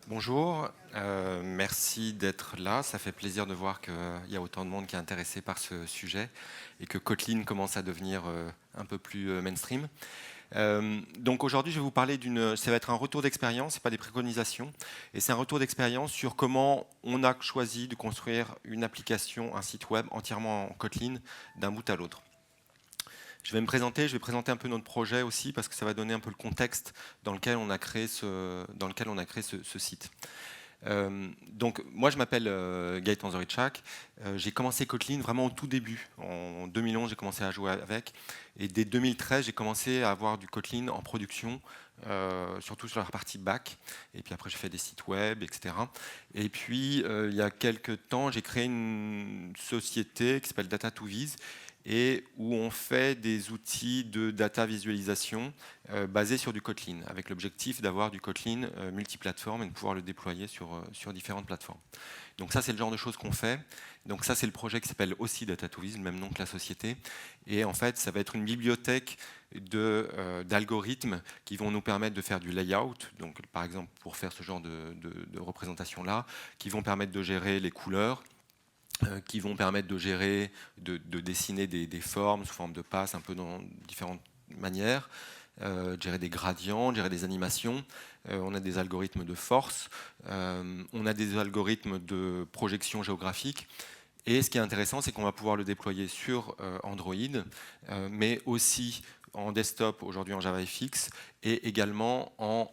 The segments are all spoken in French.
Bonjour, merci d'être là. Ça fait plaisir de voir qu'il y a autant de monde qui est intéressé par ce sujet et que Kotlin commence à devenir un peu plus mainstream. Donc aujourd'hui, je vais vous parler ça va être un retour d'expérience, c'est pas des préconisations, et c'est un retour d'expérience sur comment on a choisi de construire une application, un site web entièrement en Kotlin d'un bout à l'autre. Je vais présenter un peu notre projet aussi parce que ça va donner un peu le contexte dans lequel on a créé ce site. Donc moi je m'appelle Gaëtan Zorichak. J'ai commencé Kotlin vraiment au tout début. En 2011 j'ai commencé à jouer avec et dès 2013 j'ai commencé à avoir du Kotlin en production, surtout sur la partie back. Et puis après j'ai fait des sites web, etc. Et puis il y a quelques temps j'ai créé une société qui s'appelle Data2Viz et où on fait des outils de data visualisation basés sur du Kotlin, avec l'objectif d'avoir du Kotlin multiplateforme et de pouvoir le déployer sur différentes plateformes. Donc ça, c'est le genre de choses qu'on fait. Donc ça, c'est le projet qui s'appelle aussi Data2Viz, le même nom que la société. Et en fait, ça va être une bibliothèque d'algorithmes qui vont nous permettre de faire du layout, donc par exemple pour faire ce genre de représentation-là, qui vont permettre de gérer les couleurs, qui vont permettre de gérer, de dessiner des formes sous forme de passes, un peu dans différentes manières, gérer des gradients, gérer des animations. On a des algorithmes de force, on a des algorithmes de projection géographique. Et ce qui est intéressant, c'est qu'on va pouvoir le déployer sur Android, mais aussi en desktop, aujourd'hui en JavaFX, et également en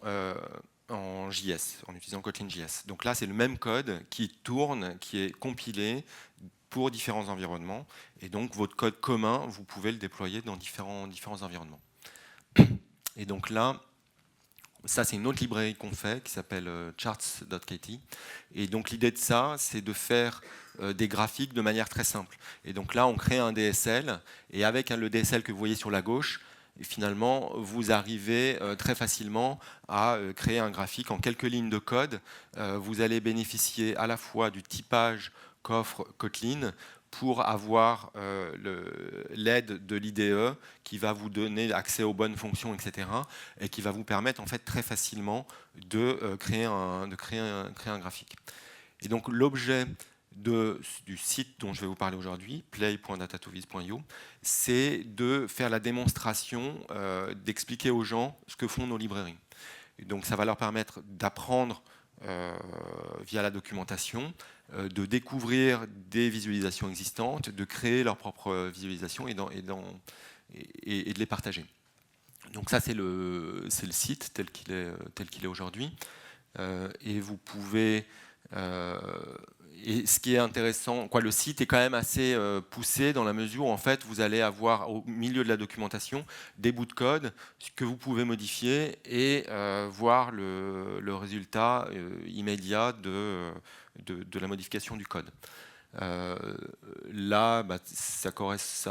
JS, en utilisant Kotlin JS. Donc là, c'est le même code qui tourne, qui est compilé pour différents environnements. Et donc, votre code commun, vous pouvez le déployer dans différents environnements. Et donc là, ça, c'est une autre librairie qu'on fait qui s'appelle charts.kt. Et donc, l'idée de ça, c'est de faire des graphiques de manière très simple. Et donc là, on crée un DSL. Et avec le DSL que vous voyez sur la gauche, et finalement, vous arrivez très facilement à créer un graphique en quelques lignes de code. Vous allez bénéficier à la fois du typage qu'offre Kotlin pour avoir l'aide de l'IDE qui va vous donner accès aux bonnes fonctions, etc. et qui va vous permettre en fait très facilement de créer un graphique. Et donc l'objet du site dont je vais vous parler aujourd'hui, play.data2viz.io, c'est de faire la démonstration, d'expliquer aux gens ce que font nos librairies. Et donc ça va leur permettre d'apprendre via la documentation, de découvrir des visualisations existantes, de créer leurs propres visualisations et de les partager. Donc ça c'est le site tel qu'il est aujourd'hui. Et vous pouvez et ce qui est intéressant, le site est quand même assez poussé dans la mesure où en fait vous allez avoir au milieu de la documentation des bouts de code que vous pouvez modifier et voir le résultat immédiat de la modification du code. Là, ça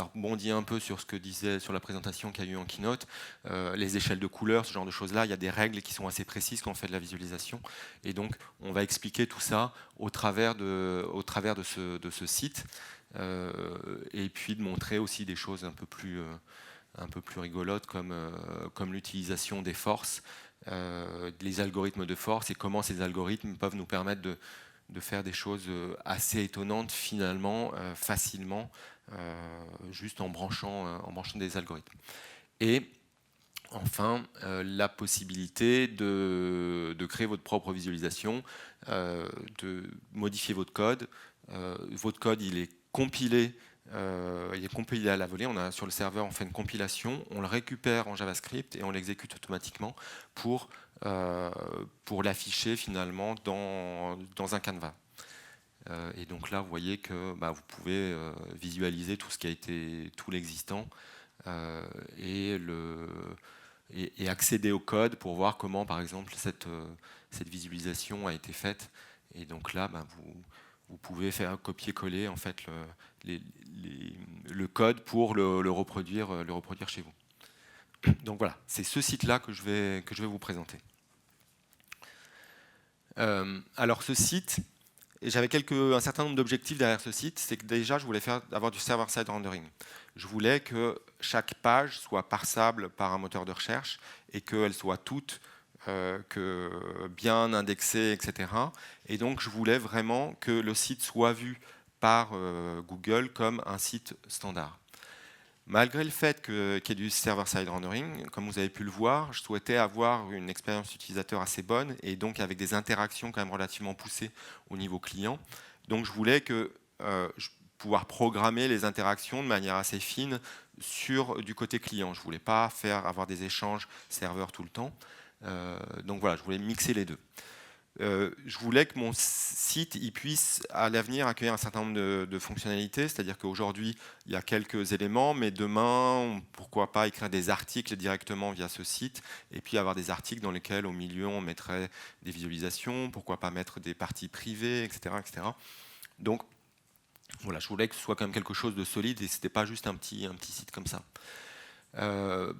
rebondit un peu sur ce que disait sur la présentation qu'il y a eu en keynote, les échelles de couleurs, ce genre de choses-là. Il y a des règles qui sont assez précises quand on fait de la visualisation, et donc on va expliquer tout ça au travers de ce site, et puis de montrer aussi des choses un peu plus rigolotes comme l'utilisation des forces, les algorithmes de force et comment ces algorithmes peuvent nous permettre de faire des choses assez étonnantes finalement, facilement, juste en branchant des algorithmes. Et enfin, la possibilité de créer votre propre visualisation, de modifier votre code. Votre code, il est compilé à la volée. Sur le serveur, on fait une compilation, on le récupère en JavaScript et on l'exécute automatiquement pour l'afficher finalement dans un canevas. Et donc là, vous voyez que vous pouvez visualiser tout l'existant et accéder au code pour voir comment, par exemple, cette visualisation a été faite. Et donc là, vous pouvez faire un copier-coller en fait le code pour le reproduire chez vous. Donc voilà, c'est ce site-là que je vais vous présenter. Alors ce site, j'avais un certain nombre d'objectifs derrière ce site. C'est que déjà, je voulais avoir du server-side rendering. Je voulais que chaque page soit parsable par un moteur de recherche et qu'elles soient toutes que bien indexé, etc. Et donc, je voulais vraiment que le site soit vu par Google comme un site standard. Malgré le fait qu'il y ait du server-side rendering, comme vous avez pu le voir, je souhaitais avoir une expérience utilisateur assez bonne et donc avec des interactions quand même relativement poussées au niveau client. Donc je voulais pouvoir programmer les interactions de manière assez fine sur du côté client. Je ne voulais pas avoir des échanges serveurs tout le temps. Donc voilà, je voulais mixer les deux. Je voulais que mon site il puisse à l'avenir accueillir un certain nombre de fonctionnalités, c'est-à-dire qu'aujourd'hui il y a quelques éléments, mais demain pourquoi pas écrire des articles directement via ce site et puis avoir des articles dans lesquels au milieu on mettrait des visualisations, pourquoi pas mettre des parties privées, etc. etc. Donc voilà, je voulais que ce soit quand même quelque chose de solide et ce n'était pas juste un petit site comme ça. Je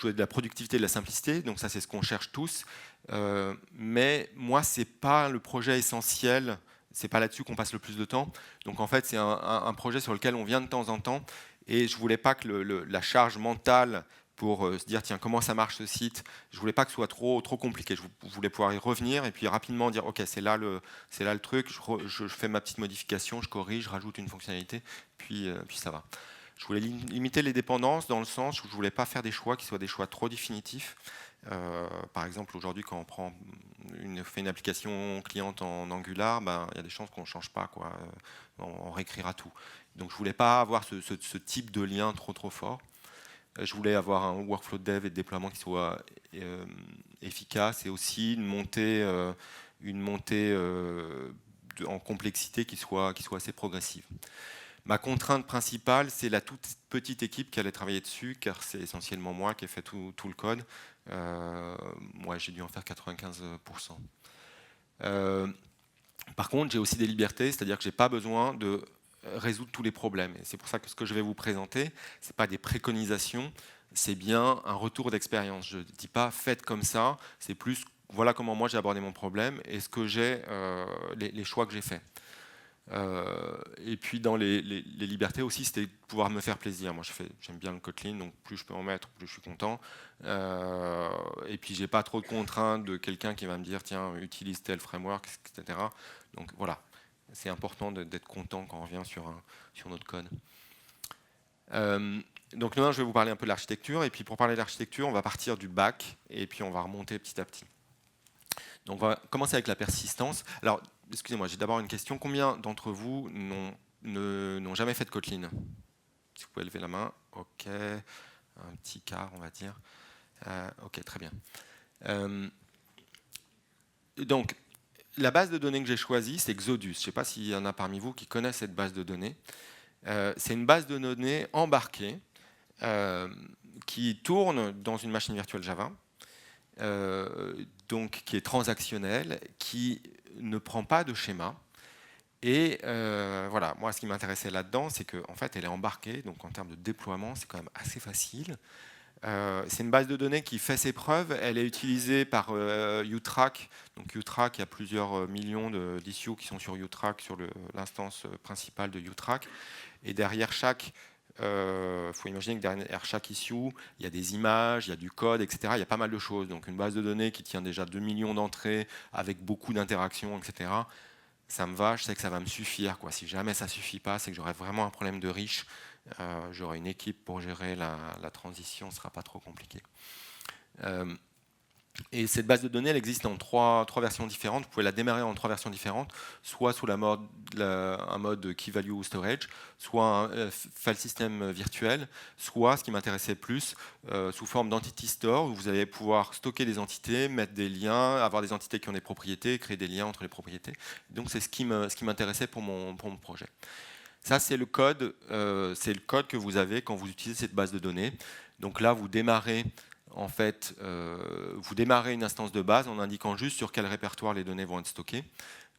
voulais de la productivité et de la simplicité, donc ça c'est ce qu'on cherche tous. Mais moi, c'est pas le projet essentiel, c'est pas là-dessus qu'on passe le plus de temps. Donc en fait, c'est un projet sur lequel on vient de temps en temps, et je voulais pas que la charge mentale pour se dire tiens comment ça marche ce site, je voulais pas que ce soit trop compliqué. Je voulais pouvoir y revenir et puis rapidement dire ok c'est là le truc, je fais ma petite modification, je corrige, je rajoute une fonctionnalité, puis ça va. Je voulais limiter les dépendances dans le sens où je ne voulais pas faire des choix qui soient des choix trop définitifs. Par exemple, aujourd'hui, quand on fait une application cliente en Angular, il y a des chances qu'on ne change pas, quoi. On réécrira tout. Donc je ne voulais pas avoir ce type de lien trop fort. Je voulais avoir un workflow de dev et de déploiement qui soit efficace et aussi une montée en complexité qui soit assez progressive. Ma contrainte principale, c'est la toute petite équipe qui allait travailler dessus, car c'est essentiellement moi qui ai fait tout le code. Moi, j'ai dû en faire 95%. Par contre, j'ai aussi des libertés, c'est-à-dire que je n'ai pas besoin de résoudre tous les problèmes. Et c'est pour ça que ce que je vais vous présenter, ce n'est pas des préconisations, c'est bien un retour d'expérience. Je ne dis pas faites comme ça, c'est plus voilà comment moi j'ai abordé mon problème et ce que les choix que j'ai faits. Et puis dans les libertés aussi, c'était de pouvoir me faire plaisir. Moi, j'aime bien le Kotlin, donc plus je peux en mettre, plus je suis content. Et puis j'ai pas trop de contraintes de quelqu'un qui va me dire tiens, utilise tel framework, etc. Donc voilà, c'est important d'être content quand on revient sur notre code. Donc maintenant, je vais vous parler un peu de l'architecture. Et puis pour parler de l'architecture, on va partir du back et puis on va remonter petit à petit. Donc on va commencer avec la persistance. Alors, excusez-moi, j'ai d'abord une question. Combien d'entre vous n'ont jamais fait de Kotlin? Si vous pouvez lever la main. Ok, un petit quart, on va dire. Ok, très bien. Donc, la base de données que j'ai choisie, c'est Exodus. Je ne sais pas s'il y en a parmi vous qui connaissent cette base de données. C'est une base de données embarquée qui tourne dans une machine virtuelle Java. Donc qui est transactionnelle, qui ne prend pas de schéma. Et voilà, moi ce qui m'intéressait là-dedans, c'est qu'en fait elle est embarquée, donc en termes de déploiement, c'est quand même assez facile. C'est une base de données qui fait ses preuves. Elle est utilisée par UTrack. Donc UTrack, il y a plusieurs millions d'issues qui sont sur UTrack, sur l'instance principale de UTrack. Et derrière chaque faut imaginer que derrière chaque issue, il y a des images, il y a du code, etc. Il y a pas mal de choses. Donc une base de données qui tient déjà 2 millions d'entrées avec beaucoup d'interactions, etc. Ça me va, je sais que ça va me suffire, quoi. Si jamais ça ne suffit pas, c'est que j'aurai vraiment un problème de riche. J'aurai une équipe pour gérer la transition, ce ne sera pas trop compliqué. Et cette base de données, elle existe en trois versions différentes. Vous pouvez la démarrer en 3 versions différentes, soit sous un mode key value storage, soit un file system virtuel, soit, ce qui m'intéressait plus, sous forme d'entity store, où vous allez pouvoir stocker des entités, mettre des liens, avoir des entités qui ont des propriétés, créer des liens entre les propriétés. Donc c'est ce qui m'intéressait pour mon projet. Ça, c'est le code que vous avez quand vous utilisez cette base de données. Donc là, vous démarrez une instance de base en indiquant juste sur quel répertoire les données vont être stockées.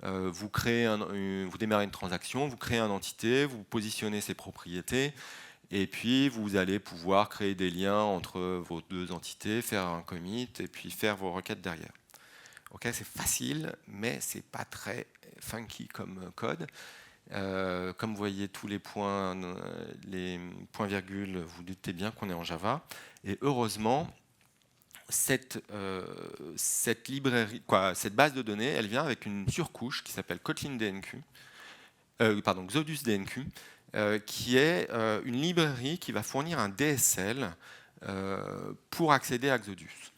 Vous démarrez une transaction, vous créez une entité, vous positionnez ses propriétés, et puis vous allez pouvoir créer des liens entre vos 2 entités, faire un commit, et puis faire vos requêtes derrière. Okay, c'est facile, mais c'est pas très funky comme code. Comme vous voyez tous les points virgules, vous doutez bien qu'on est en Java. Et heureusement, cette librairie, cette base de données, elle vient avec une surcouche qui s'appelle Kotlin DNQ, Xodus DNQ, qui est une librairie qui va fournir un DSL pour accéder à Xodus.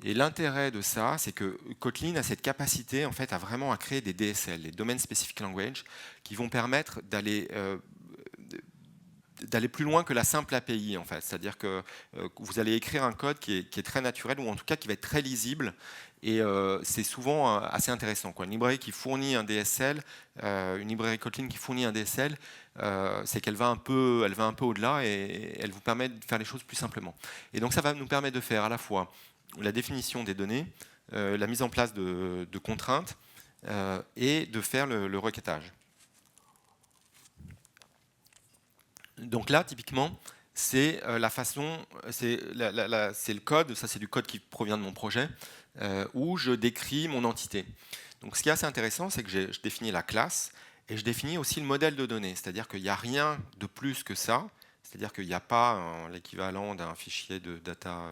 Et l'intérêt de ça, c'est que Kotlin a cette capacité en fait, à vraiment créer des DSL, les Domain Specific Language, qui vont permettre d'aller plus loin que la simple API, en fait. C'est-à-dire que vous allez écrire un code qui est très naturel, ou en tout cas qui va être très lisible, et c'est souvent assez intéressant, quoi. Une librairie qui fournit un DSL, une librairie Kotlin qui fournit un DSL, c'est qu'elle va un peu au-delà, et elle vous permet de faire les choses plus simplement. Et donc ça va nous permettre de faire à la fois la définition des données, la mise en place de contraintes, et de faire le requêtage. Donc là, typiquement, c'est la façon, c'est le code, ça c'est du code qui provient de mon projet, où je décris mon entité. Donc ce qui est assez intéressant, c'est que je définis la classe, et je définis aussi le modèle de données, c'est-à-dire qu'il n'y a rien de plus que ça, c'est-à-dire qu'il n'y a pas l'équivalent d'un fichier de data,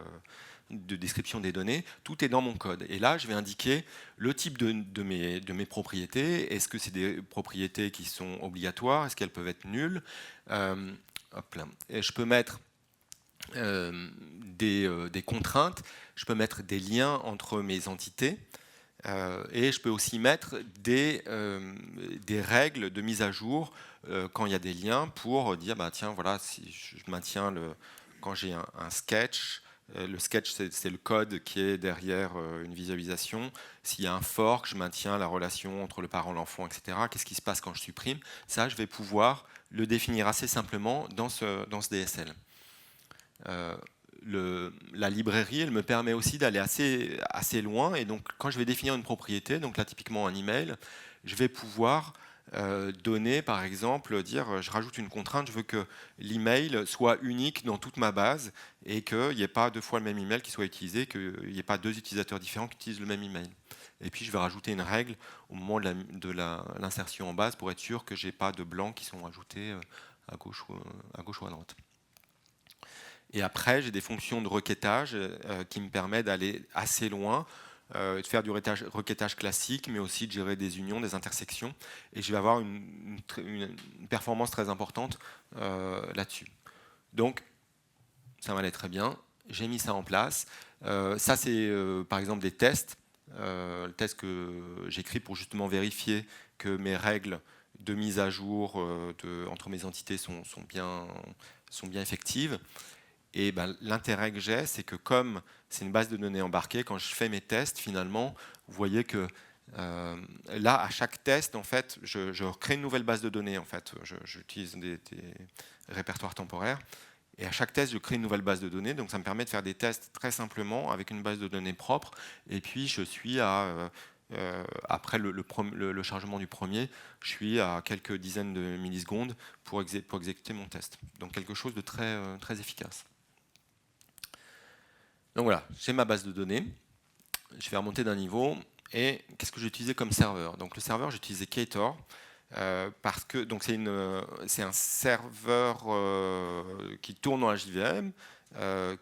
de description des données, tout est dans mon code. Et là, je vais indiquer le type de mes propriétés. Est-ce que c'est des propriétés qui sont obligatoires? Est-ce qu'elles peuvent être nulles? Hop là. Et je peux mettre des contraintes, je peux mettre des liens entre mes entités, et je peux aussi mettre des règles de mise à jour quand il y a des liens pour dire, bah, tiens, voilà, si je maintiens quand j'ai un sketch, le sketch, c'est le code qui est derrière une visualisation. S'il y a un fork, je maintiens la relation entre le parent, l'enfant, etc. Qu'est-ce qui se passe quand je supprime? Ça, je vais pouvoir le définir assez simplement dans ce DSL. La librairie, elle me permet aussi d'aller assez loin. Et donc, quand je vais définir une propriété, donc là, typiquement un email, je vais pouvoir donner, par exemple, dire, je rajoute une contrainte, je veux que l'email soit unique dans toute ma base et qu'il n'y ait pas deux fois le même email qui soit utilisé, qu'il n'y ait pas deux utilisateurs différents qui utilisent le même email. Et puis, je vais rajouter une règle au moment de l'insertion en base pour être sûr que je n'ai pas de blancs qui sont ajoutés à gauche ou à droite. Et après, j'ai des fonctions de requêtage qui me permettent d'aller assez loin, de faire du requêtage classique, mais aussi de gérer des unions, des intersections. Et je vais avoir une performance très importante là-dessus. Donc, ça m'allait très bien. J'ai mis ça en place. Ça, c'est par exemple des tests. Le test que j'écris pour justement vérifier que mes règles de mise à jour entre mes entités sont bien effectives. Et ben, l'intérêt que j'ai, c'est que comme c'est une base de données embarquée, quand je fais mes tests, finalement, vous voyez que là, à chaque test, en fait, je crée une nouvelle base de données. En fait, j'utilise des répertoires temporaires. Et à chaque test, je crée une nouvelle base de données. Donc, ça me permet de faire des tests très simplement avec une base de données propre. Et puis, je suis après le chargement du premier, je suis à quelques dizaines de millisecondes pour exécuter mon test. Donc, quelque chose de très efficace. Donc voilà, j'ai ma base de données. Je vais remonter d'un niveau. Et qu'est-ce que j'ai utilisé comme serveur? Donc le serveur, j'ai utilisé Ktor. Parce que c'est un serveur qui tourne en JVM,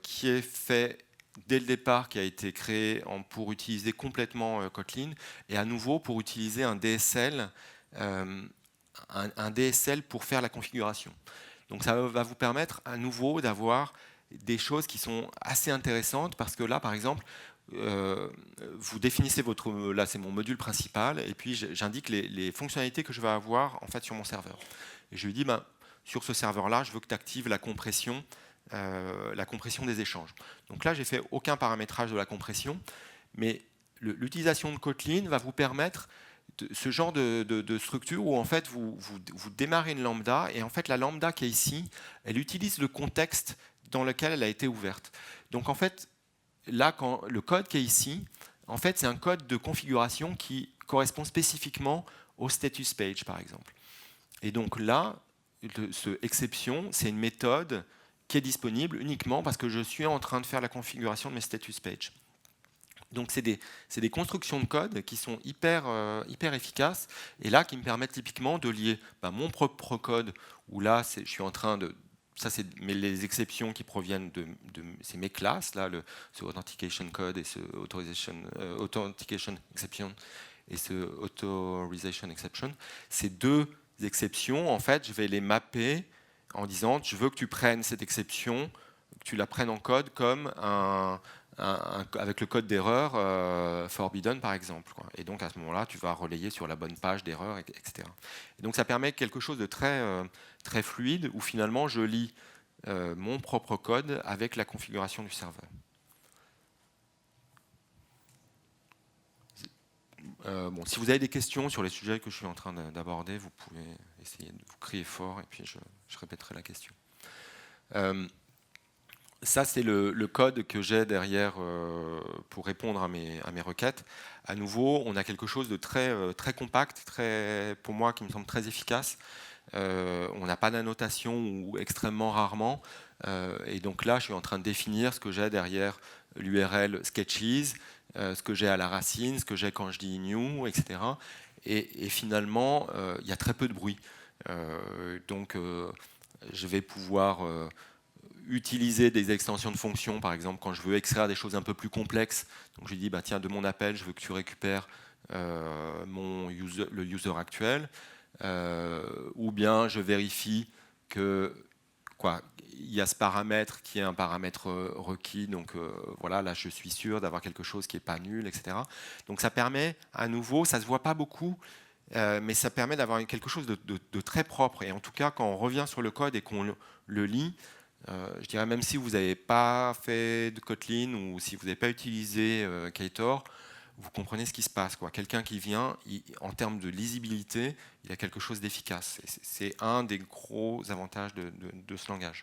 qui est fait dès le départ, qui a été créé pour utiliser complètement Kotlin, et à nouveau pour utiliser un DSL, un DSL pour faire la configuration. Donc ça va vous permettre à nouveau d'avoir des choses qui sont assez intéressantes, parce que là, par exemple, vous définissez là c'est mon module principal, et puis j'indique les fonctionnalités que je vais avoir en fait sur mon serveur. Et je lui dis, sur ce serveur-là, je veux que tu actives la compression des échanges. Donc là, j'ai fait aucun paramétrage de la compression, mais l'utilisation de Kotlin va vous permettre ce genre de structure où en fait vous démarrez une lambda, et en fait la lambda qui est ici, elle utilise le contexte dans lequel elle a été ouverte. Donc en fait, là, le code qui est ici, en fait, c'est un code de configuration qui correspond spécifiquement au status page, par exemple. Et donc là, ce exception, c'est une méthode qui est disponible uniquement parce que je suis en train de faire la configuration de mes status page. Donc c'est des constructions de code qui sont hyper efficaces, et là qui me permettent typiquement de lier mon propre code, où là je suis en train de ça c'est les exceptions qui proviennent c'est mes classes, là, ce authentication code et ce authentication exception et ce authorization exception. Ces deux exceptions, en fait, je vais les mapper en disant, je veux que tu prennes cette exception, que tu la prennes en code comme avec le code d'erreur forbidden, par exemple, quoi. Et donc, à ce moment-là, tu vas relayer sur la bonne page d'erreur, etc. Et donc, ça permet quelque chose de très fluide, où finalement, je lis mon propre code avec la configuration du serveur. Bon, si vous avez des questions sur les sujets que je suis en train d'aborder, vous pouvez essayer de vous crier fort et puis je répéterai la question. Ça, c'est le code que j'ai derrière pour répondre à mes requêtes. À nouveau, on a quelque chose de très compact, pour moi, qui me semble très efficace. On n'a pas d'annotation ou extrêmement rarement. Et donc là, je suis en train de définir ce que j'ai derrière l'URL sketches, ce que j'ai à la racine, ce que j'ai quand je dis new, etc. Et finalement, il y a très peu de bruit. Donc, je vais pouvoir utiliser des extensions de fonctions, par exemple, quand je veux extraire des choses un peu plus complexes. Donc, je dis, bah, tiens, de mon appel, je veux que tu récupères le user actuel. Ou bien je vérifie que il y a ce paramètre qui est un paramètre requis, donc voilà, là je suis sûr d'avoir quelque chose qui n'est pas nul, etc. Donc ça permet, à nouveau, ça ne se voit pas beaucoup, mais ça permet d'avoir quelque chose de très propre. Et en tout cas, quand on revient sur le code et qu'on le lit, je dirais même si vous n'avez pas fait de Kotlin ou si vous n'avez pas utilisé Ktor, vous comprenez ce qui se passe. Quelqu'un qui vient, en termes de lisibilité, il a quelque chose d'efficace. C'est un des gros avantages de ce langage.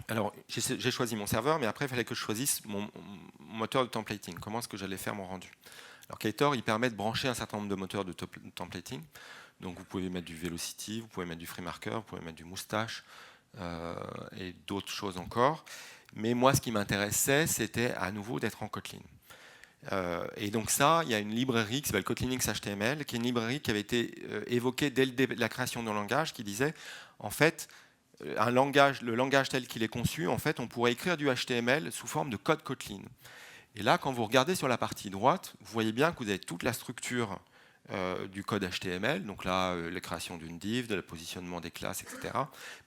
Alors, j'ai choisi mon serveur, mais après, il fallait que je choisisse mon moteur de templating. Comment est-ce que j'allais faire mon rendu? Alors, Ktor, il permet de brancher un certain nombre de moteurs de templating. Donc, vous pouvez mettre du Velocity, vous pouvez mettre du FreeMarker, vous pouvez mettre du Moustache et d'autres choses encore. Mais moi, ce qui m'intéressait, c'était à nouveau d'être en Kotlin. Et donc ça, il y a une librairie qui s'appelle Kotlin XHTML, qui est une librairie qui avait été évoquée dès la création d'un langage, qui disait, en fait, le langage tel qu'il est conçu, en fait, on pourrait écrire du HTML sous forme de code Kotlin. Et là, quand vous regardez sur la partie droite, vous voyez bien que vous avez toute la structure du code HTML, donc là, la création d'une div, de le positionnement des classes, etc.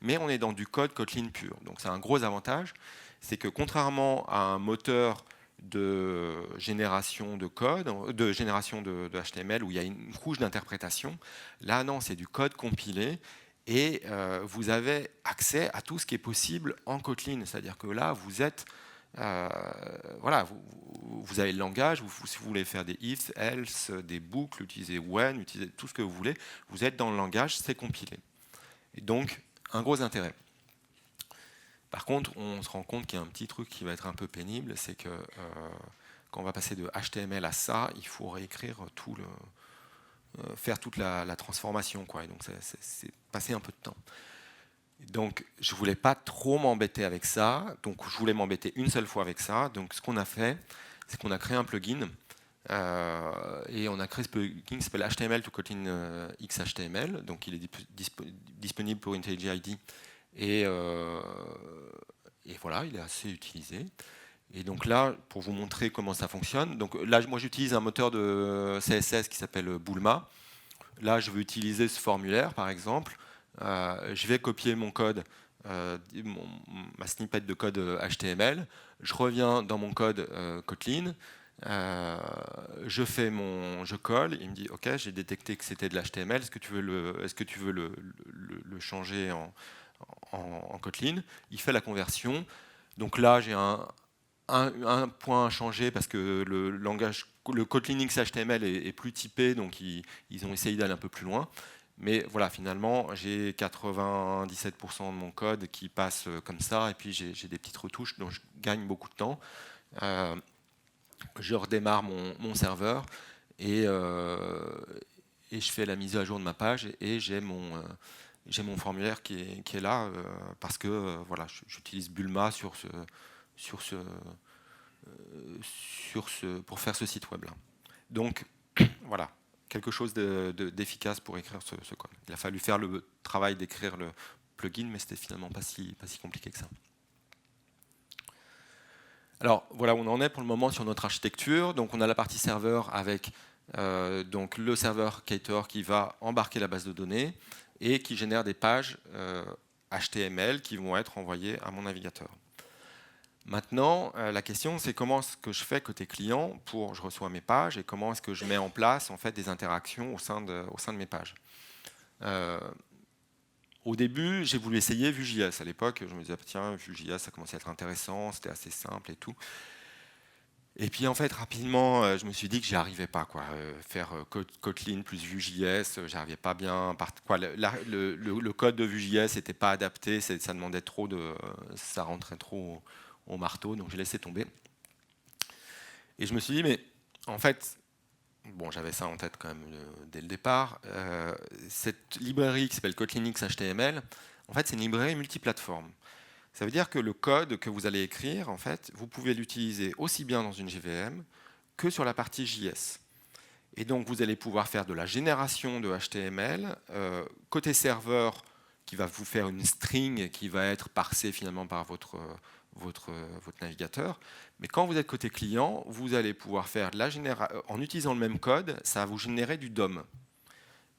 Mais on est dans du code Kotlin pur. Donc c'est un gros avantage, c'est que contrairement à un moteur de génération de code, de génération de HTML où il y a une couche d'interprétation, là non, c'est du code compilé et vous avez accès à tout ce qui est possible en Kotlin. C'est-à-dire que là, vous êtes voilà, vous avez le langage, si vous voulez faire des if, else, des boucles, utiliser when, utiliser tout ce que vous voulez, vous êtes dans le langage, c'est compilé. Et donc, un gros intérêt. Par contre, on se rend compte qu'il y a un petit truc qui va être un peu pénible, c'est que quand on va passer de HTML à ça, il faut réécrire faire toute la transformation, quoi. Et donc, c'est passer un peu de temps. Donc, je ne voulais pas trop m'embêter avec ça. Donc, je voulais m'embêter une seule fois avec ça. Donc, ce qu'on a fait, c'est qu'on a créé un plugin. Et on a créé ce plugin qui s'appelle HTML to Kotlin XHTML. Donc, il est disponible pour IntelliJ IDEA. Et voilà, il est assez utilisé. Et donc là, pour vous montrer comment ça fonctionne, donc là, moi, j'utilise un moteur de CSS qui s'appelle Bulma. Là, je veux utiliser ce formulaire, par exemple. Je vais copier mon code, ma snippet de code HTML. Je reviens dans mon code Kotlin. Je colle. Il me dit OK, j'ai détecté que c'était de l'HTML. Est-ce que tu veux le changer en Kotlin? Il fait la conversion. Donc là, j'ai un point à changer parce que le Kotlin XHTML est plus typé, donc ils ont essayé d'aller un peu plus loin. Mais voilà, finalement, j'ai 97% de mon code qui passe comme ça, et puis j'ai des petites retouches, donc je gagne beaucoup de temps. Je redémarre mon serveur, et je fais la mise à jour de ma page, et j'ai mon formulaire qui est là, parce que voilà, j'utilise Bulma pour faire ce site web là. Donc voilà, quelque chose d'efficace pour écrire ce code. Il a fallu faire le travail d'écrire le plugin, mais c'était finalement pas si compliqué que ça. Alors voilà où on en est pour le moment sur notre architecture. Donc on a la partie serveur avec donc le serveur Ktor qui va embarquer la base de données et qui génère des pages HTML qui vont être envoyées à mon navigateur. Maintenant, la question c'est comment est-ce que je fais côté client je reçois mes pages et comment est-ce que je mets en place en fait des interactions au sein de mes pages. Au début, j'ai voulu essayer Vue.js. À l'époque, je me disais, tiens, Vue.js, ça commençait à être intéressant, c'était assez simple et tout. Et puis, en fait, rapidement, je me suis dit que j'y arrivais pas. Faire Kotlin plus Vue.js, j'arrivais pas bien. Le code de Vue.js n'était pas adapté, ça demandait trop ça rentrait trop au marteau, donc j'ai laissé tomber. Et je me suis dit, mais en fait, bon, j'avais ça en tête quand même dès le départ. Cette librairie qui s'appelle Kotlin X HTML, en fait, c'est une librairie multiplateforme. Ça veut dire que le code que vous allez écrire, en fait, vous pouvez l'utiliser aussi bien dans une JVM que sur la partie JS. Et donc, vous allez pouvoir faire de la génération de HTML, côté serveur, qui va vous faire une string qui va être parsée finalement par votre navigateur. Mais quand vous êtes côté client, vous allez pouvoir faire de la en utilisant le même code, ça va vous générer du DOM.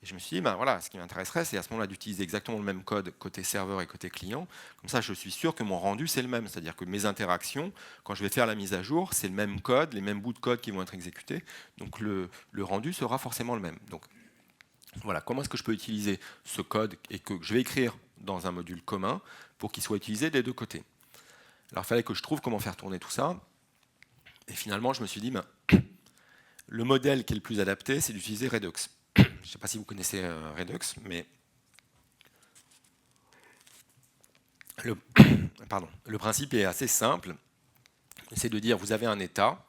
Et je me suis dit, ben voilà, ce qui m'intéresserait, c'est à ce moment-là d'utiliser exactement le même code côté serveur et côté client. Comme ça, je suis sûr que mon rendu, c'est le même. C'est-à-dire que mes interactions, quand je vais faire la mise à jour, c'est le même code, les mêmes bouts de code qui vont être exécutés. Donc le rendu sera forcément le même. Donc voilà, comment est-ce que je peux utiliser ce code et que je vais écrire dans un module commun pour qu'il soit utilisé des deux côtés. Alors il fallait que je trouve comment faire tourner tout ça. Et finalement, je me suis dit, ben, le modèle qui est le plus adapté, c'est d'utiliser Redux. Je ne sais pas si vous connaissez Redux, mais le principe est assez simple. C'est de dire, vous avez un état,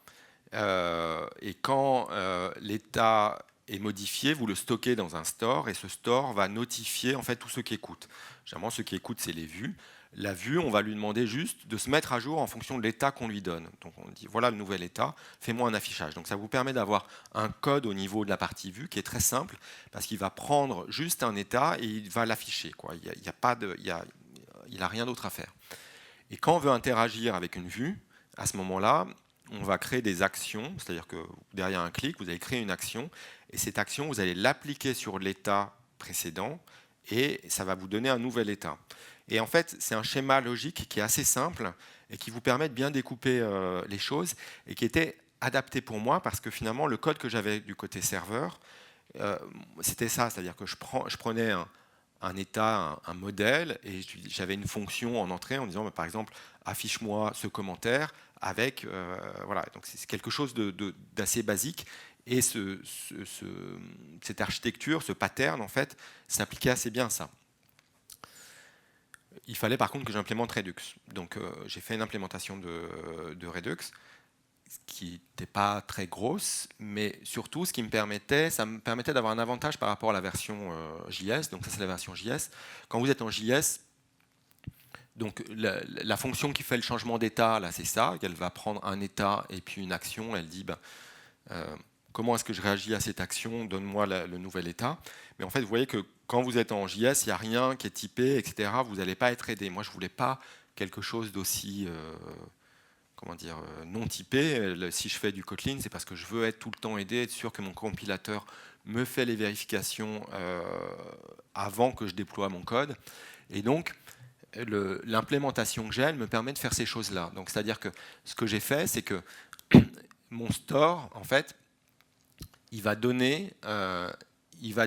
et quand l'état est modifié, vous le stockez dans un store, et ce store va notifier en fait tout ce qui écoute. Généralement, ce qui écoute, c'est les vues. La vue, on va lui demander juste de se mettre à jour en fonction de l'état qu'on lui donne. Donc on dit, voilà le nouvel état, fais-moi un affichage. Donc ça vous permet d'avoir un code au niveau de la partie vue qui est très simple, parce qu'il va prendre juste un état et il va l'afficher. Il n'a rien d'autre à faire. Et quand on veut interagir avec une vue, à ce moment-là, on va créer des actions, c'est-à-dire que derrière un clic, vous allez créer une action, et cette action, vous allez l'appliquer sur l'état précédent, et ça va vous donner un nouvel état. Et en fait, c'est un schéma logique qui est assez simple, et qui vous permet de bien découper les choses, et qui était adapté pour moi, parce que finalement, le code que j'avais du côté serveur, c'était ça, c'est-à-dire que je prenais un état, un modèle, et j'avais une fonction en entrée en disant, par exemple, affiche-moi ce commentaire avec, voilà, donc c'est quelque chose d'assez basique, et cette architecture, ce pattern, en fait, s'appliquait assez bien à ça. Il fallait par contre que j'implémente Redux. Donc j'ai fait une implémentation de Redux, qui n'était pas très grosse, mais surtout ça me permettait d'avoir un avantage par rapport à la version JS. Donc ça c'est la version JS. Quand vous êtes en JS, donc la fonction qui fait le changement d'état, là c'est ça, elle va prendre un état et puis une action, elle dit comment est-ce que je réagis à cette action, donne-moi le nouvel état. Mais en fait vous voyez que quand vous êtes en JS, il n'y a rien qui est typé, etc. Vous n'allez pas être aidé. Moi je ne voulais pas quelque chose d'aussi non typé. Si je fais du Kotlin, c'est parce que je veux être tout le temps aidé, être sûr que mon compilateur me fait les vérifications avant que je déploie mon code. Et donc, l'implémentation que j'ai, elle me permet de faire ces choses-là. Donc, c'est-à-dire que ce que j'ai fait, c'est que mon store, en fait, il va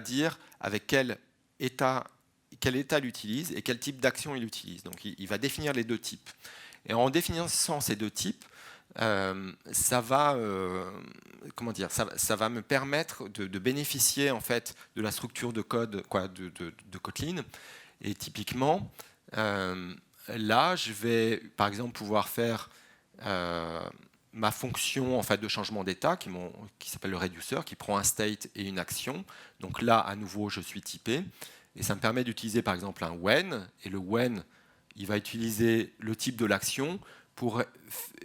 dire avec quel état il utilise et quel type d'action il utilise. Donc, il va définir les deux types. Et en définissant ces deux types, ça va me permettre de bénéficier en fait de la structure de code de Kotlin. Et typiquement, là, je vais par exemple pouvoir faire ma fonction en fait de changement d'état qui s'appelle le reducer, qui prend un state et une action. Donc là, à nouveau, je suis typé. Et ça me permet d'utiliser par exemple un when. Et le when, il va utiliser le type de l'action pour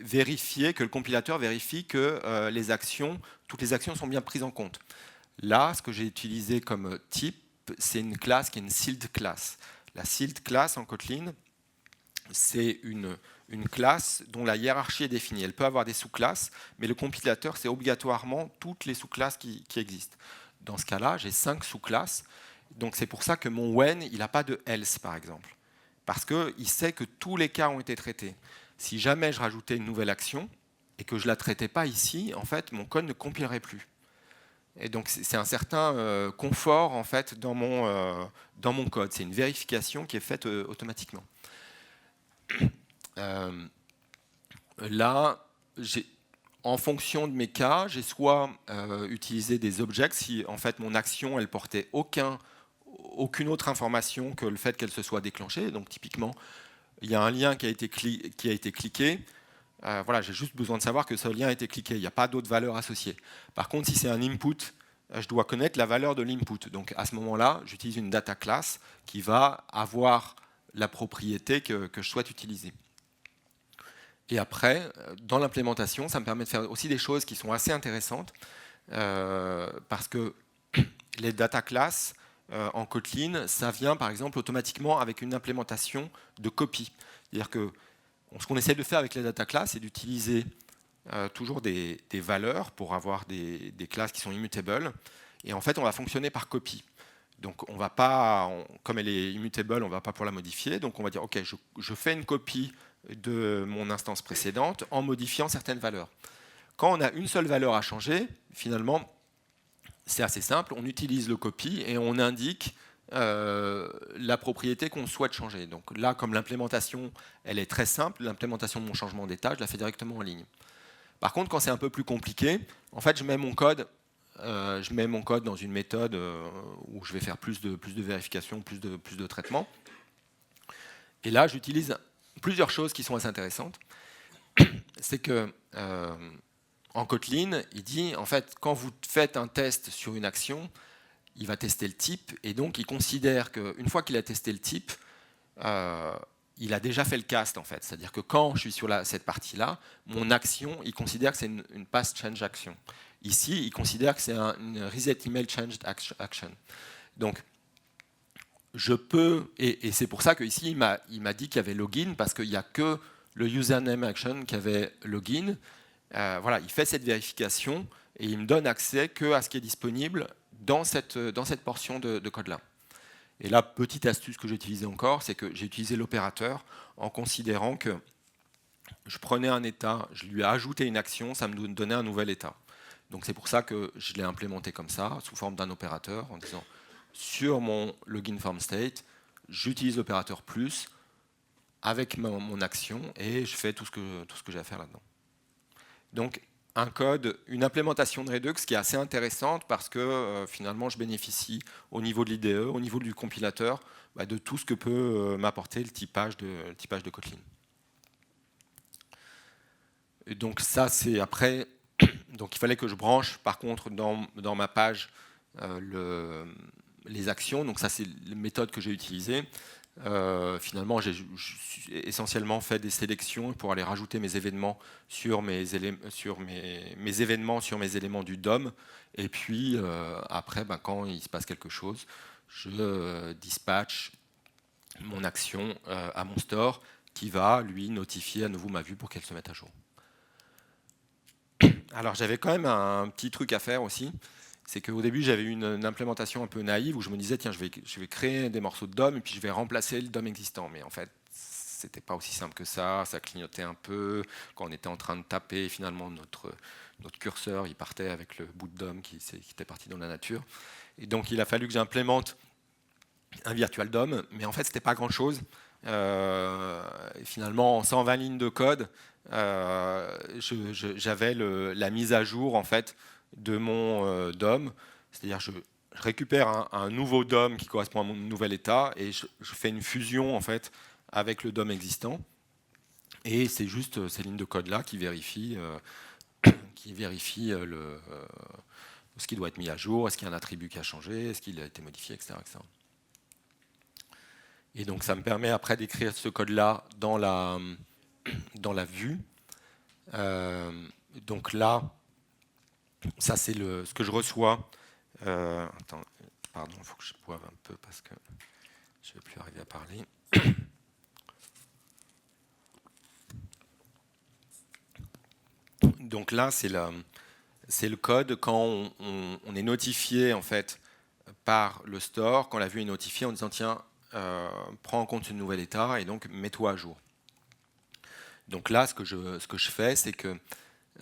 vérifier que le compilateur vérifie que toutes les actions sont bien prises en compte. Là, ce que j'ai utilisé comme type, c'est une classe qui est une sealed class. La sealed class en Kotlin, c'est une classe dont la hiérarchie est définie. Elle peut avoir des sous-classes, mais le compilateur, c'est obligatoirement toutes les sous-classes qui existent. Dans ce cas-là, j'ai 5 sous-classes. Donc c'est pour ça que mon when, il n'a pas de else, par exemple. Parce qu'il sait que tous les cas ont été traités. Si jamais je rajoutais une nouvelle action et que je ne la traitais pas ici, en fait, mon code ne compilerait plus. Et donc c'est un certain confort en fait dans mon code. C'est une vérification qui est faite automatiquement. Là, en fonction de mes cas, j'ai soit utilisé des objects si en fait mon action elle portait aucune autre information que le fait qu'elle se soit déclenchée. Donc typiquement, il y a un lien qui a été cliqué. Voilà, j'ai juste besoin de savoir que ce lien a été cliqué. Il n'y a pas d'autres valeurs associées. Par contre, si c'est un input, je dois connaître la valeur de l'input. Donc à ce moment-là, j'utilise une data class qui va avoir la propriété que je souhaite utiliser. Et après, dans l'implémentation, ça me permet de faire aussi des choses qui sont assez intéressantes parce que les data classes en Kotlin, ça vient par exemple automatiquement avec une implémentation de copie. C'est-à-dire que ce qu'on essaie de faire avec les data classes, c'est d'utiliser toujours des valeurs pour avoir des classes qui sont immutables. Et en fait, on va fonctionner par copie. Donc, on va pas, comme elle est immutable, on ne va pas pour la modifier. Donc, on va dire, OK, je fais une copie de mon instance précédente en modifiant certaines valeurs. Quand on a une seule valeur à changer, finalement, c'est assez simple. On utilise le copy et on indique la propriété qu'on souhaite changer. Donc là, comme l'implémentation, elle est très simple, l'implémentation de mon changement d'état, je la fais directement en ligne. Par contre, quand c'est un peu plus compliqué, en fait, je mets mon code dans une méthode où je vais faire plus de vérification, plus de traitement. Et là, j'utilise plusieurs choses qui sont assez intéressantes. C'est que en Kotlin, il dit, en fait, quand vous faites un test sur une action, il va tester le type, et donc il considère qu'une fois qu'il a testé le type, il a déjà fait le cast, en fait. C'est-à-dire que quand je suis sur cette partie-là, mon action, il considère que c'est une pass change action. Ici, il considère que c'est une reset email changed action. Donc, je peux, et c'est pour ça qu'ici, il m'a dit qu'il y avait login, parce qu'il n'y a que le username action qui avait login. Voilà, il fait cette vérification, et il me donne accès qu'à ce qui est disponible dans cette portion de code-là. Et là, petite astuce que j'ai utilisée encore, c'est que j'ai utilisé l'opérateur en considérant que je prenais un état, je lui ai ajouté une action, ça me donnait un nouvel état. Donc c'est pour ça que je l'ai implémenté comme ça, sous forme d'un opérateur, en disant sur mon login form state, j'utilise l'opérateur plus avec mon action et je fais tout ce que j'ai à faire là-dedans. Donc un code, une implémentation de Redux qui est assez intéressante parce que finalement je bénéficie au niveau de l'IDE, au niveau du compilateur, de tout ce que peut m'apporter le typage de Kotlin. Et donc ça c'est après, donc il fallait que je branche par contre dans ma page les actions, donc ça c'est la méthode que j'ai utilisée. Finalement, j'ai essentiellement fait des sélections pour aller rajouter mes événements sur mes éléments du DOM. Et puis après, quand il se passe quelque chose, je dispatche mon action à mon store qui va lui notifier à nouveau ma vue pour qu'elle se mette à jour. Alors j'avais quand même un petit truc à faire aussi. C'est qu'au début, j'avais eu une implémentation un peu naïve où je me disais, tiens, je vais créer des morceaux de DOM et puis je vais remplacer le DOM existant. Mais en fait, c'était pas aussi simple que ça clignotait un peu. Quand on était en train de taper, finalement, notre curseur, il partait avec le bout de DOM qui était parti dans la nature. Et donc, il a fallu que j'implémente un virtual DOM, mais en fait, c'était pas grand-chose. Finalement, en 120 lignes de code, j'avais la mise à jour, en fait, de mon DOM, c'est-à-dire je récupère un nouveau DOM qui correspond à mon nouvel état et je fais une fusion en fait avec le DOM existant et c'est juste ces lignes de code là qui vérifient ce qui doit être mis à jour, est-ce qu'il y a un attribut qui a changé, est-ce qu'il a été modifié, etc., etc. Et donc ça me permet après d'écrire ce code là dans la vue. Donc là, ça, c'est ce que je reçois Attends, pardon, il faut que je boive un peu parce que je ne vais plus arriver à parler. Donc là, c'est le code quand on est notifié en fait par le store, quand la vue est notifiée en disant tiens, prends en compte ce nouvel état et donc mets-toi à jour. Donc là, ce que je fais, c'est que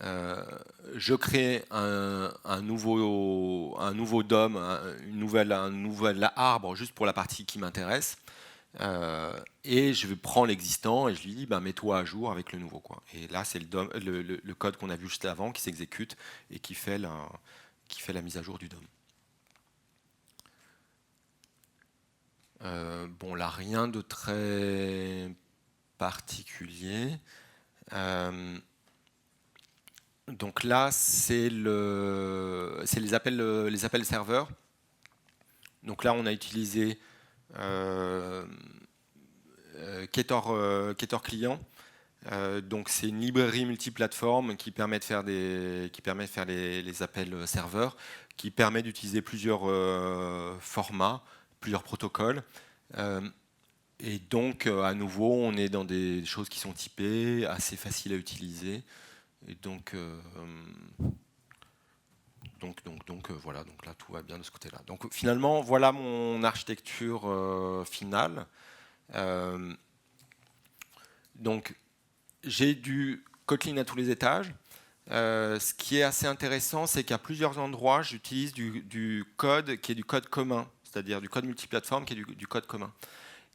je crée un nouveau DOM, un nouvel arbre juste pour la partie qui m'intéresse. Et je prends l'existant et je lui dis bah, mets-toi à jour avec le nouveau, quoi. Et là, c'est le code qu'on a vu juste avant qui s'exécute et qui fait la mise à jour du DOM. Bon, là, rien de très particulier. Donc là, c'est les appels serveurs. Donc là, on a utilisé Keter Client. Donc c'est une librairie multiplateforme qui permet de faire les appels serveurs, qui permet d'utiliser plusieurs formats, plusieurs protocoles. Et donc à nouveau, on est dans des choses qui sont typées, assez faciles à utiliser. Et donc voilà, donc là tout va bien de ce côté-là. Donc finalement, voilà mon architecture finale. Donc j'ai du Kotlin à tous les étages. Ce qui est assez intéressant, c'est qu'à plusieurs endroits, j'utilise du code qui est du code commun, c'est-à-dire du code multiplateforme qui est du code commun.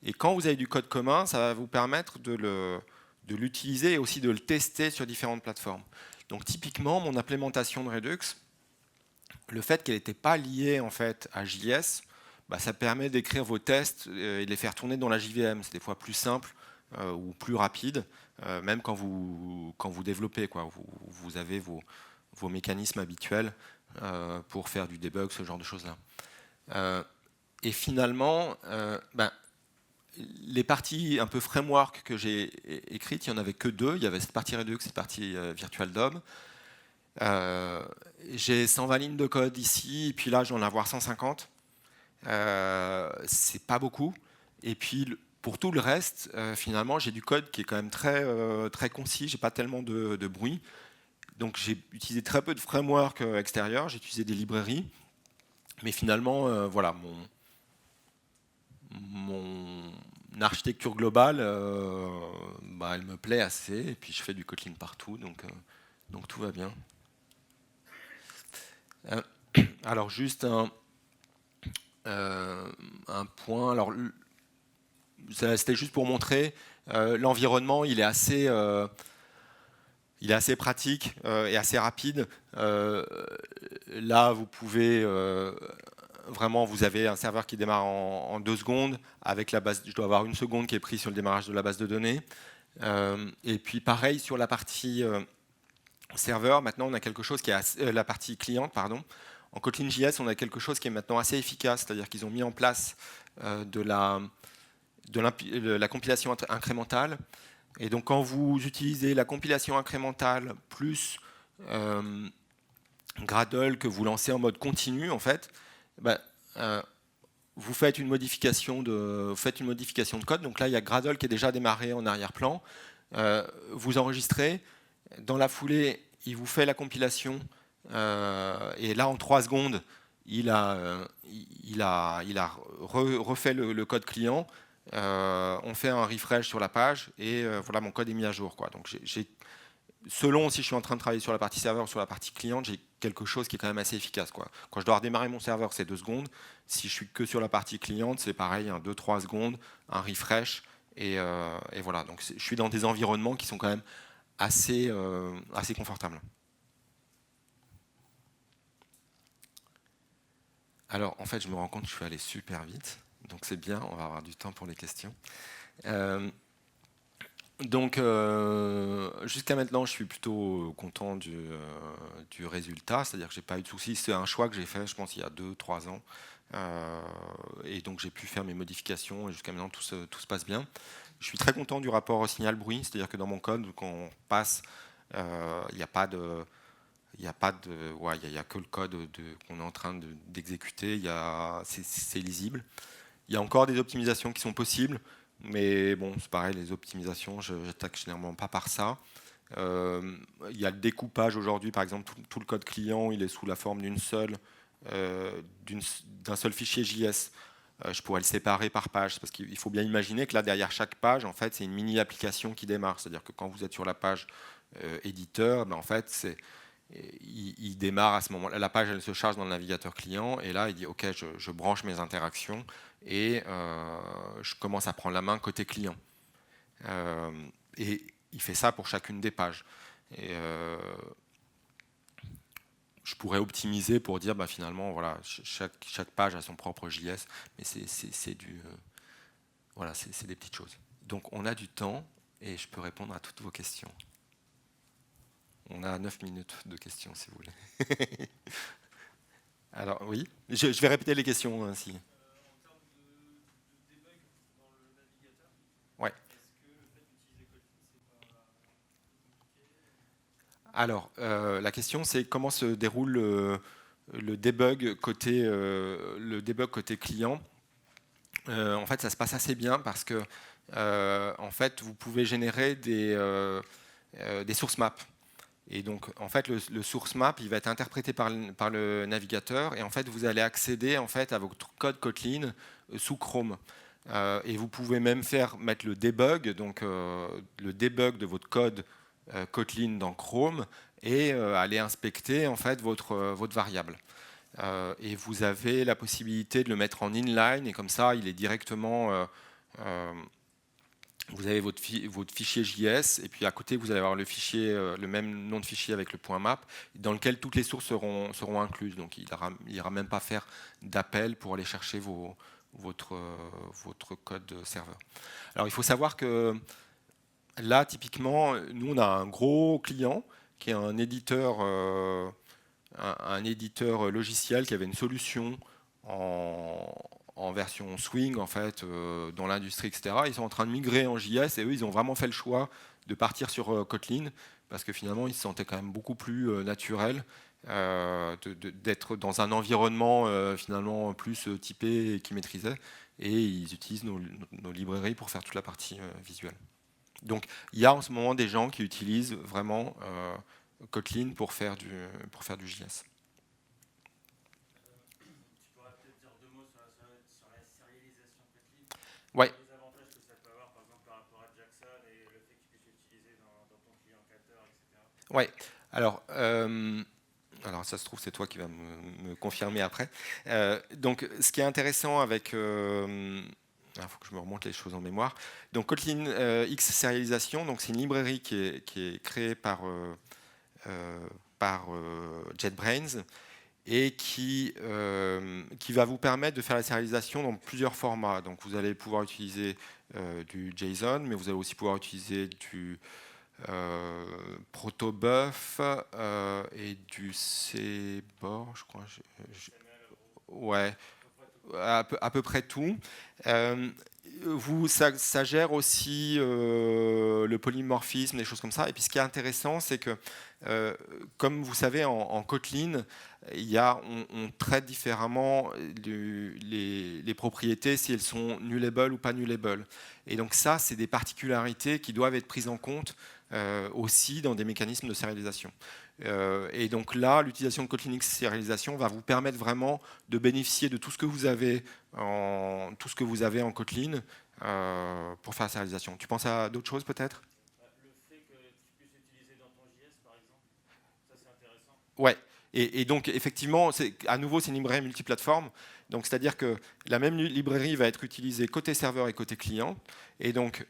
Et quand vous avez du code commun, ça va vous permettre de l'utiliser et aussi de le tester sur différentes plateformes. Donc typiquement, mon implémentation de Redux, le fait qu'elle n'était pas liée en fait à JS, bah, ça permet d'écrire vos tests et de les faire tourner dans la JVM. C'est des fois plus simple ou plus rapide, même quand vous développez, quoi. Vous avez vos mécanismes habituels pour faire du debug, ce genre de choses-là. Et finalement, les parties un peu framework que j'ai écrites, il n'y en avait que deux. Il y avait cette partie Redux et cette partie Virtual DOM. J'ai 120 lignes de code ici, et puis là, je vais en avoir 150. C'est pas beaucoup. Et puis, pour tout le reste, finalement, j'ai du code qui est quand même très concis. J'ai pas tellement de bruit. Donc, j'ai utilisé très peu de framework extérieur. J'ai utilisé des librairies. Mais finalement, voilà, mon architecture globale, elle me plaît assez. Et puis, je fais du Kotlin partout. Donc tout va bien. Alors, juste un point. Alors, c'était juste pour montrer l'environnement, il est assez pratique et assez rapide. Là, vous pouvez vraiment, vous avez un serveur qui démarre en 2 secondes. Avec la base, je dois avoir 1 seconde qui est prise sur le démarrage de la base de données. Et puis pareil sur la partie serveur. Maintenant, on a quelque chose qui est la partie cliente, pardon. En Kotlin.js, on a quelque chose qui est maintenant assez efficace, c'est-à-dire qu'ils ont mis en place de la compilation incrémentale. Et donc, quand vous utilisez la compilation incrémentale plus Gradle que vous lancez en mode continu, en fait, vous faites une modification de code. Donc là, il y a Gradle qui est déjà démarré en arrière-plan. Vous enregistrez. Dans la foulée, il vous fait la compilation. Et là, en 3 secondes, il a refait le code client. On fait un refresh sur la page et voilà, mon code est mis à jour, quoi. Donc selon si je suis en train de travailler sur la partie serveur ou sur la partie cliente, j'ai quelque chose qui est quand même assez efficace, quoi. Quand je dois redémarrer mon serveur, c'est 2 secondes. Si je suis que sur la partie cliente, c'est pareil, 2-3 secondes, un refresh et voilà. Donc je suis dans des environnements qui sont quand même assez confortables. Alors, en fait, je me rends compte que je suis allé super vite, donc c'est bien, on va avoir du temps pour les questions. Donc, jusqu'à maintenant, je suis plutôt content du résultat, c'est-à-dire que je n'ai pas eu de soucis. C'est un choix que j'ai fait, je pense, il y a 2-3 ans. Et donc, j'ai pu faire mes modifications et jusqu'à maintenant, tout se passe bien. Je suis très content du rapport au signal bruit, c'est-à-dire que dans mon code, quand on passe, il n'y a pas de Il n'y a pas de, ouais, il y a que le code qu'on est en train d'exécuter. C'est lisible. Il y a encore des optimisations qui sont possibles, mais bon, c'est pareil, les optimisations, je n'attaque généralement pas par ça. Il y a le découpage aujourd'hui, par exemple, tout le code client, il est sous la forme d'un seul fichier JS. Je pourrais le séparer par page, parce qu'il faut bien imaginer que là, derrière chaque page, en fait, c'est une mini-application qui démarre. C'est-à-dire que quand vous êtes sur la page éditeur, ben, en fait, il démarre à ce moment-là. La page, elle se charge dans le navigateur client, et là, il dit, OK, je branche mes interactions, et je commence à prendre la main côté client. Et il fait ça pour chacune des pages. Et je pourrais optimiser pour dire, bah, finalement, voilà, chaque page a son propre JS, mais c'est voilà, c'est des petites choses. Donc on a du temps et je peux répondre à toutes vos questions. On a 9 minutes de questions, si vous voulez. Alors oui, je vais répéter les questions ainsi. Ouais. Alors, la question, c'est comment se déroule le debug côté client. En fait, ça se passe assez bien parce que en fait, vous pouvez générer des source maps. Et donc, en fait, le source map, il va être interprété par le navigateur, et en fait, vous allez accéder en fait à votre code Kotlin sous Chrome. Et vous pouvez même mettre le debug, donc le debug de votre code Kotlin dans Chrome, et aller inspecter en fait votre variable. Et vous avez la possibilité de le mettre en inline, et comme ça, il est directement vous avez votre fichier JS, et puis à côté, vous allez avoir le même nom de fichier avec le point map, dans lequel toutes les sources seront incluses. Donc il n'ira même pas faire d'appel pour aller chercher votre code serveur. Alors il faut savoir que là, typiquement, nous, on a un gros client qui est un éditeur logiciel qui avait une solution en version Swing en fait, dans l'industrie, etc. Ils sont en train de migrer en JS, et eux, ils ont vraiment fait le choix de partir sur Kotlin parce que finalement, ils se sentaient quand même beaucoup plus naturel d'être dans un environnement finalement plus typé et qu'ils maîtrisaient, et ils utilisent nos librairies pour faire toute la partie visuelle. Donc il y a en ce moment des gens qui utilisent vraiment Kotlin pour faire du JS. Ouais. Les avantages que ça peut avoir, par exemple, par rapport à Jackson et le fait que tu puisses l'utiliser dans ton client Cater, etc. Ouais. Alors ça se trouve, c'est toi qui vas me confirmer après. Donc, ce qui est intéressant avec... il faut que je me remonte les choses en mémoire. Donc, Kotlin X Serialisation, donc c'est une librairie qui est créée par JetBrains, et qui va vous permettre de faire la serialisation dans plusieurs formats. Donc vous allez pouvoir utiliser du JSON, mais vous allez aussi pouvoir utiliser du protobuf et du CBOR, je crois. Ouais, à peu près tout. Ça gère aussi le polymorphisme, des choses comme ça. Et puis ce qui est intéressant, c'est que, comme vous savez, en Kotlin, on traite différemment les propriétés, si elles sont nullable ou pas nullable. Et donc ça, c'est des particularités qui doivent être prises en compte aussi dans des mécanismes de sérialisation. Et donc là, l'utilisation de Kotlin X Serialisation va vous permettre vraiment de bénéficier de tout ce que vous avez en Kotlin pour faire la sérialisation. Tu penses à d'autres choses peut-être? Le fait que tu puisses utiliser dans ton JS, par exemple, ça c'est intéressant. Ouais. Et donc effectivement, à nouveau, c'est une librairie multiplateforme. Donc c'est-à-dire que la même librairie va être utilisée côté serveur et côté client. Et donc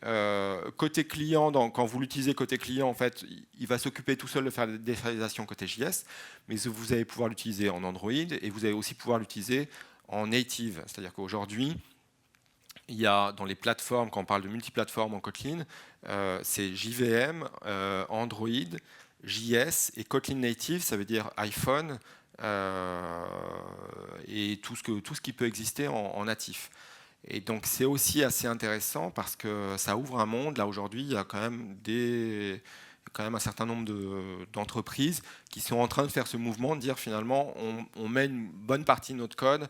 côté client, quand vous l'utilisez côté client, en fait, il va s'occuper tout seul de faire la désérialisation côté JS. Mais vous allez pouvoir l'utiliser en Android, et vous allez aussi pouvoir l'utiliser en native. C'est-à-dire qu'aujourd'hui, il y a dans les plateformes, quand on parle de multiplateforme en Kotlin, c'est JVM, Android, JS et Kotlin Native, ça veut dire iPhone et tout ce qui peut exister en natif. Et donc c'est aussi assez intéressant parce que ça ouvre un monde. Là aujourd'hui, il y a quand même quand même un certain nombre d'entreprises qui sont en train de faire ce mouvement, de dire finalement on met une bonne partie de notre code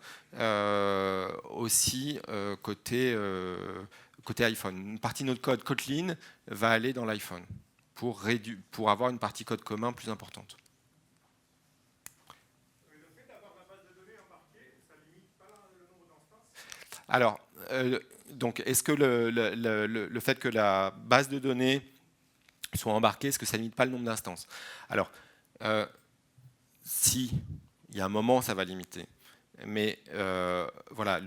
aussi côté iPhone. Une partie de notre code Kotlin va aller dans l'iPhone pour avoir une partie code commun plus importante. Alors, donc, est-ce que le fait que la base de données soit embarquée, est-ce que ça ne limite pas le nombre d'instances? Alors, si, il y a un moment, ça va limiter. Mais voilà,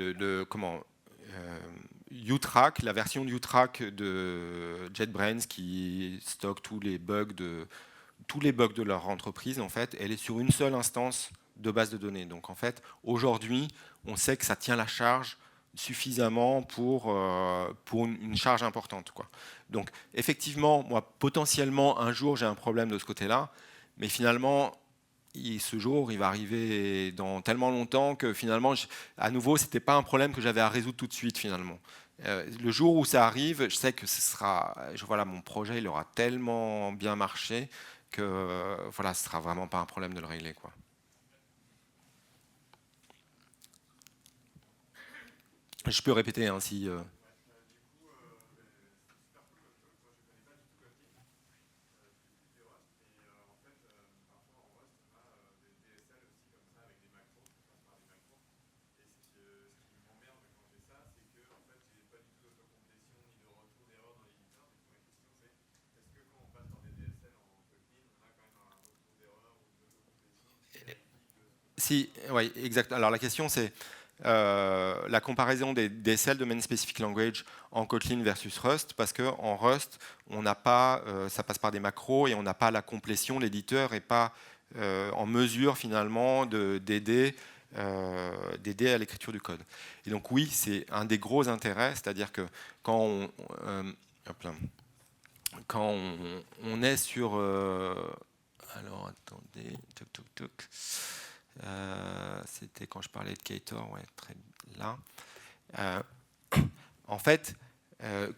U-Track, la version de U-Track de JetBrains qui stocke tous les bugs de leur entreprise, en fait, elle est sur une seule instance de base de données. Donc, en fait, aujourd'hui, on sait que ça tient la charge suffisamment pour une charge importante, quoi. Donc, effectivement, moi, potentiellement, un jour, j'ai un problème de ce côté-là, mais finalement, ce jour, il va arriver dans tellement longtemps que finalement, à nouveau, ce n'était pas un problème que j'avais à résoudre tout de suite, finalement. Le jour où ça arrive, je sais que voilà, mon projet, il aura tellement bien marché que voilà, ce ne sera vraiment pas un problème de le régler, quoi. Je peux répéter hein, si. Si, oui, exact. Alors la question c'est la comparaison des DSL, Domain Specific Language, en Kotlin versus Rust, parce qu'en Rust, on n'a pas, ça passe par des macros et on n'a pas la complétion, l'éditeur n'est pas en mesure finalement d'aider à l'écriture du code. Et donc oui, c'est un des gros intérêts, c'est-à-dire que quand hop là, quand on est sur... alors attendez, toc toc toc. C'était quand je parlais de Ktor, ouais, là. En fait,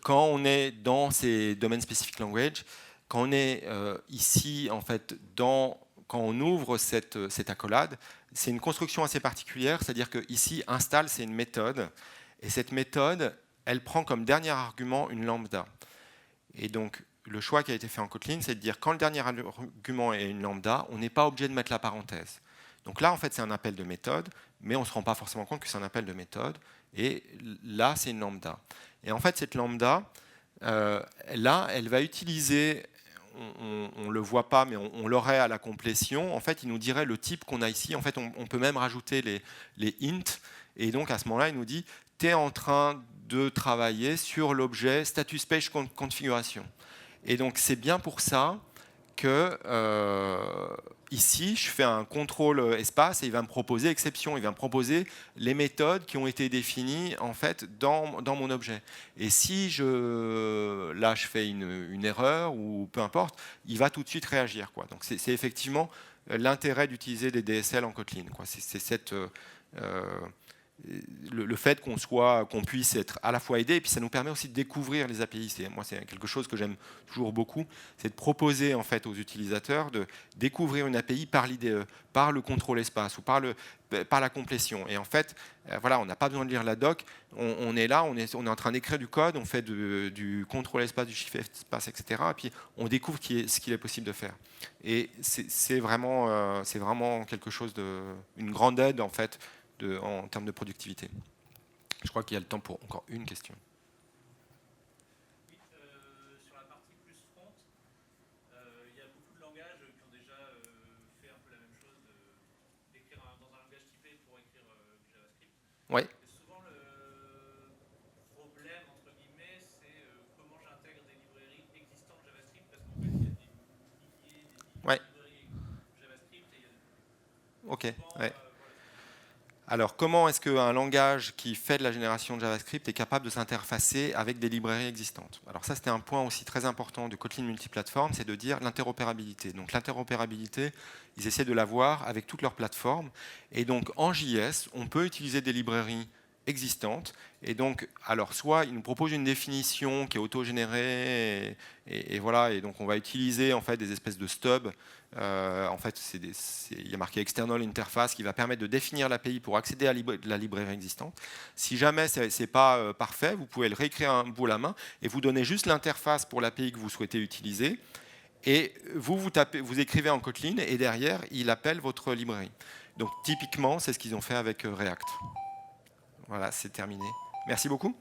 quand on est dans ces domaines spécifiques language, quand on est ici, en fait, quand on ouvre cette accolade, c'est une construction assez particulière, c'est-à-dire que ici, install, c'est une méthode, et cette méthode, elle prend comme dernier argument une lambda. Et donc, le choix qui a été fait en Kotlin, c'est de dire quand le dernier argument est une lambda, on n'est pas obligé de mettre la parenthèse. Donc là, en fait, c'est un appel de méthode, mais on ne se rend pas forcément compte que c'est un appel de méthode. Et là, c'est une lambda. Et en fait, cette lambda, là, elle va utiliser, on ne le voit pas, mais on l'aurait à la complétion. En fait, il nous dirait le type qu'on a ici. En fait, on peut même rajouter les int. Et donc, à ce moment-là, il nous dit, tu es en train de travailler sur l'objet status page configuration. Et donc, c'est bien pour ça que ici, je fais un contrôle espace et il va me proposer exception. Il va me proposer les méthodes qui ont été définies en fait dans mon objet. Et si là, je fais une erreur ou peu importe, il va tout de suite réagir, quoi. Donc, c'est effectivement l'intérêt d'utiliser des DSL en Kotlin, quoi. C'est cette... le fait qu'on puisse être à la fois aidé, et puis ça nous permet aussi de découvrir les API. Moi, c'est quelque chose que j'aime toujours beaucoup, c'est de proposer en fait aux utilisateurs de découvrir une API par l'IDE, par le contrôle espace ou par la complétion. Et en fait, voilà, on n'a pas besoin de lire la doc, on est là, on est en train d'écrire du code, on fait du contrôle espace, du shift espace, etc. Et puis on découvre ce qu'il est possible de faire. Et c'est vraiment quelque chose une grande aide en fait en termes de productivité. Je crois qu'il y a le temps pour encore une question. Oui, sur la partie plus front, il y a beaucoup de langages qui ont déjà fait un peu la même chose, d'écrire dans un langage typé pour écrire du JavaScript. Ouais. Et souvent, le problème, entre guillemets, c'est comment j'intègre des librairies existantes JavaScript, parce qu'en fait, il y a des milliers, Ouais. de librairies JavaScript. Et il y a Ok. souvent, Ouais. Alors, comment est-ce qu'un langage qui fait de la génération de JavaScript est capable de s'interfacer avec des librairies existantes? Alors ça, c'était un point aussi très important de Kotlin multiplateforme, c'est de dire l'interopérabilité. Donc l'interopérabilité, ils essaient de l'avoir avec toutes leurs plateformes. Et donc en JS, on peut utiliser des librairies existante. Et donc, alors, soit il nous propose une définition qui est auto-générée, et voilà, et donc on va utiliser en fait des espèces de stubs. En fait, il y a marqué external interface qui va permettre de définir l'API pour accéder à la librairie existante. Si jamais ce n'est pas parfait, vous pouvez le réécrire un bout à la main et vous donnez juste l'interface pour l'API que vous souhaitez utiliser. Et vous écrivez en Kotlin et derrière, il appelle votre librairie. Donc typiquement, c'est ce qu'ils ont fait avec React. Voilà, c'est terminé. Merci beaucoup.